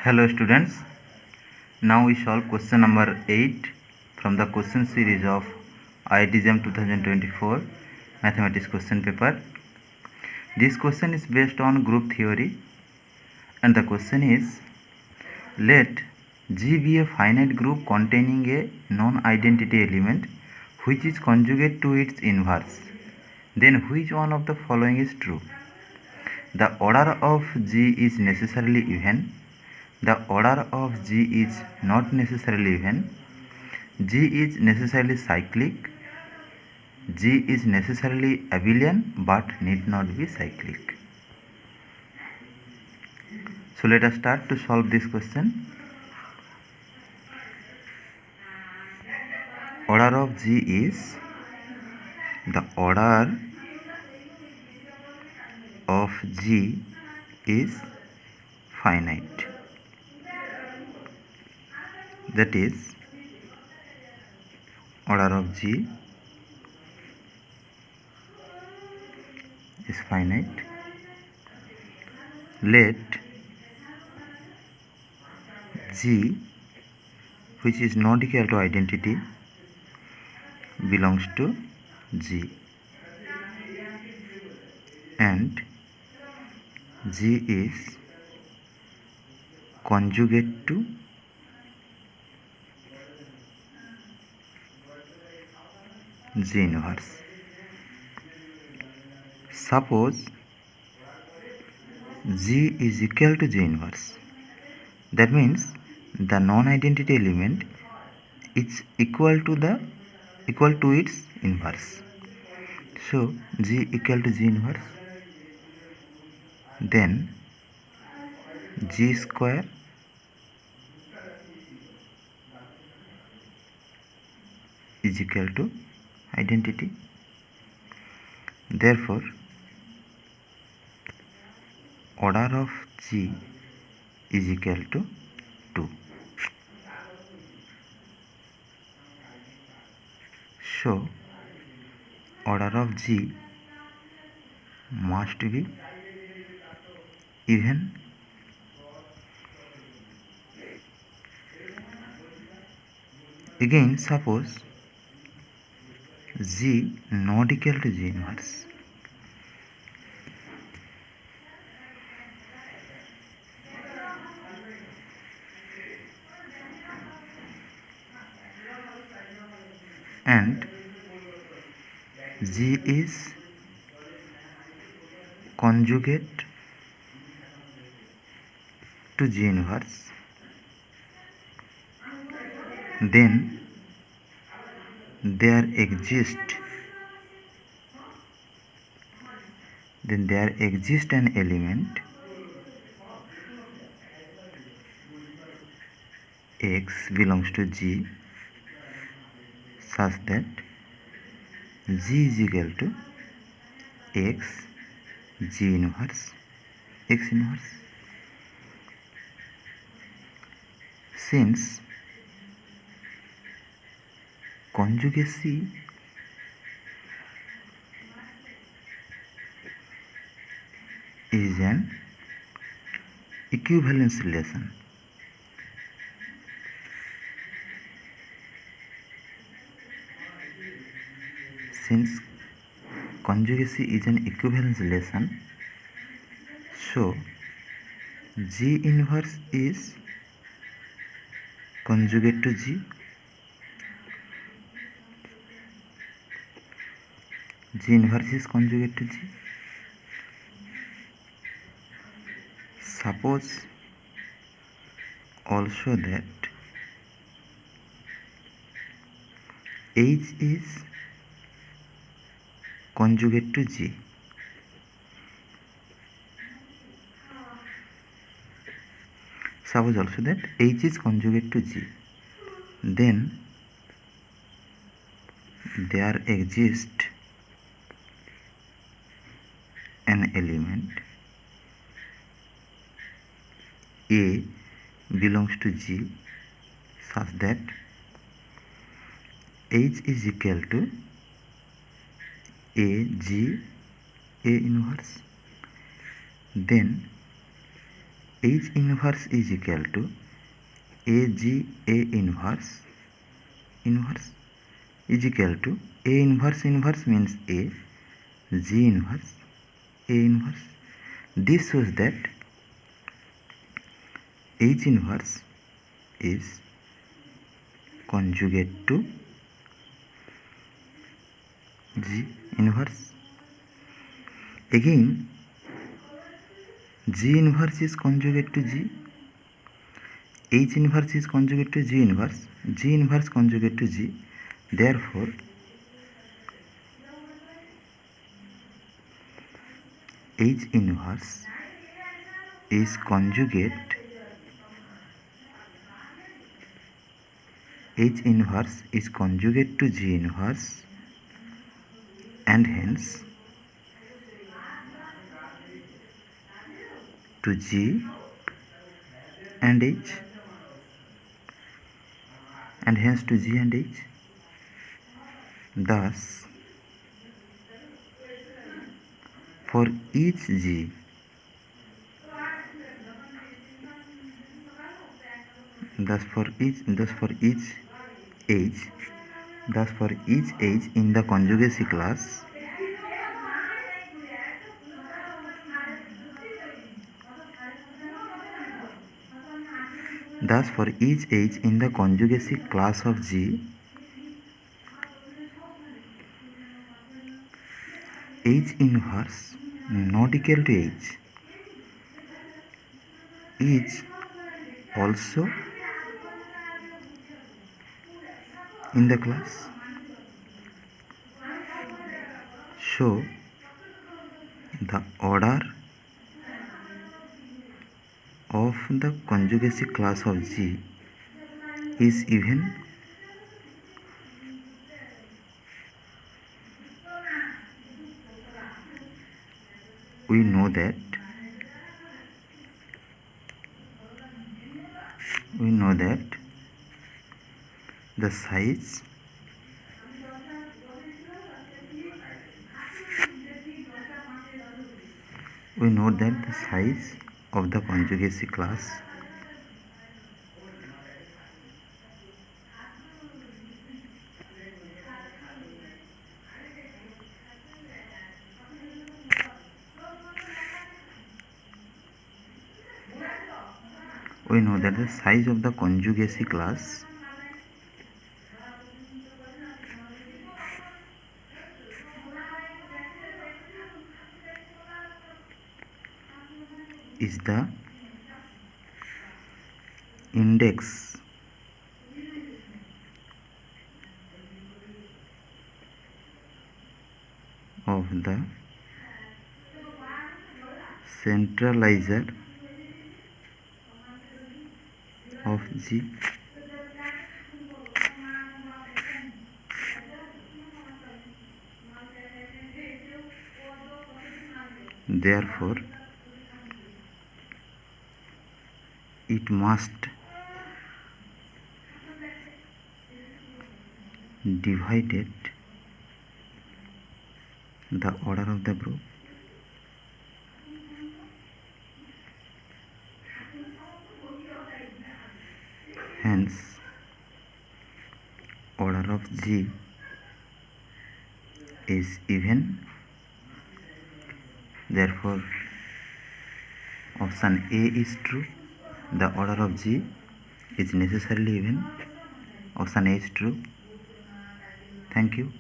Hello students, now we solve question number 8 from the question series of IIT JAM 2024 mathematics question paper. This question is based on group theory and the question is, let G be a finite group containing a non-identity element which is conjugate to its inverse. Then which one of the following is true? The order of G is necessarily even. The order of G is not necessarily even. G is necessarily cyclic. G is necessarily abelian but need not be cyclic. So let us start to solve this question. Order of G is, the order of G is finite. That is, order of G is finite. Let G, which is not equal to identity, belongs to G, and G is conjugate to G inverse. Suppose G is equal to G inverse. That means the non-identity element is equal to its inverse. So G equal to G inverse. Then G square is equal to identity. Therefore, order of G is equal to 2. So, order of G must be even. Again, suppose G not equal to G inverse. And G is conjugate to G inverse. Then there exists an element X belongs to G such that G is equal to X G inverse X inverse. Since conjugacy is an equivalence relation, so G inverse is conjugate to G. G inverse is conjugate to G. Suppose also that H is conjugate to G. Suppose also that H is conjugate to G. Then there exists an element A belongs to G such that H is equal to A G A inverse. Then H inverse is equal to AG A inverse is equal to A inverse means A, G inverse A inverse. This shows that H inverse is conjugate to G inverse. Again, G inverse is conjugate to G, H inverse is conjugate to G inverse conjugate to G. Therefore, H inverse is conjugate to G inverse, and hence to G and H, and hence to G and H. Thus, for each G, thus for each H, in the conjugacy class, thus for each H in the conjugacy class of G, H inverse not equal to H is also in the class. So the order of the conjugacy class of G is even. We know that the size of the conjugacy class is the index of the centralizer of G. Therefore, it must divided the order of the group. Hence, order of G is even. Therefore, option A is true. The order of G is necessarily even. Option A is true. Thank you.